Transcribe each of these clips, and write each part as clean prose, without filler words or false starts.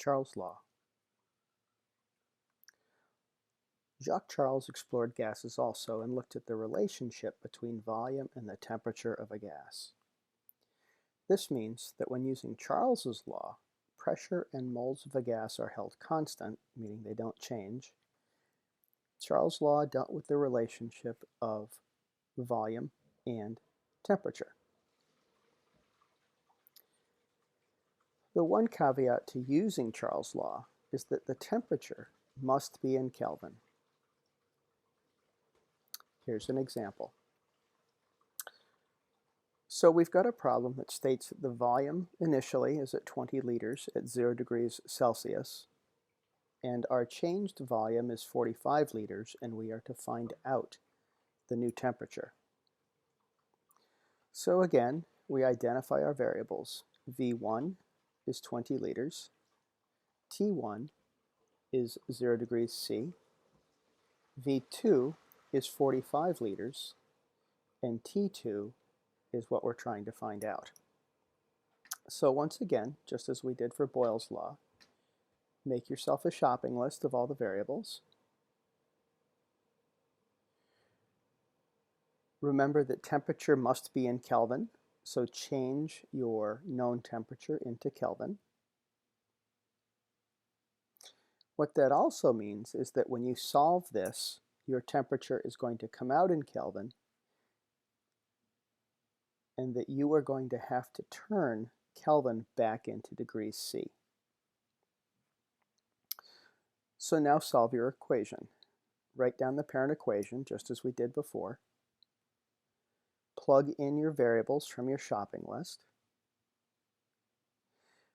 Charles Law. Jacques-Charles explored gases also and looked at the relationship between volume and the temperature of a gas. This means that when using Charles's law, pressure and moles of a gas are held constant, meaning they don't change. Charles' law dealt with the relationship of volume and temperature. The one caveat to using Charles' law is that the temperature must be in Kelvin. Here's an example. So we've got a problem that states that the volume initially is at 20 liters at 0 degrees Celsius, and our changed volume is 45 liters, and we are to find out the new temperature. So again, we identify our variables. V1 is 20 liters, T1 is 0 degrees C, V2 is 45 liters, and T2 is what we're trying to find out. So once again, just as we did for Boyle's law, make yourself a shopping list of all the variables. Remember that temperature must be in Kelvin, so change your known temperature into Kelvin. What that also means is that when you solve this, your temperature is going to come out in Kelvin, and that you are going to have to turn Kelvin back into degrees C. So now solve your equation. Write down the parent equation, just as we did before. Plug in your variables from your shopping list.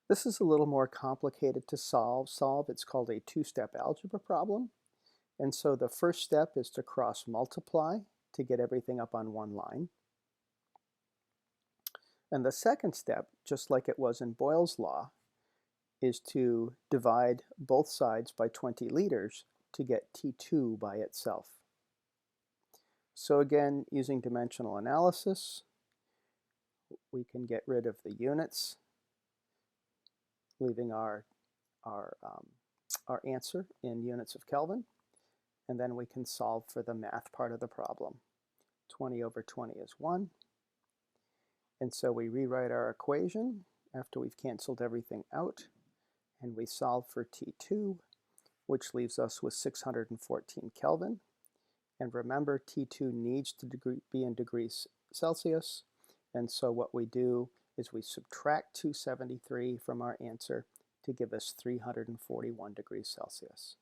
This is a little more complicated to solve. It's called a two-step algebra problem. And so the first step is to cross-multiply to get everything up on one line. And the second step, just like it was in Boyle's law, is to divide both sides by 20 liters to get T2 by itself. So again, using dimensional analysis, we can get rid of the units, leaving our answer in units of Kelvin, and then we can solve for the math part of the problem. 20 over 20 is 1. And so we rewrite our equation after we've canceled everything out, and we solve for T2, which leaves us with 614 Kelvin. And remember, T2 needs to be in degrees Celsius, and so what we do is we subtract 273 from our answer to give us 341 degrees Celsius.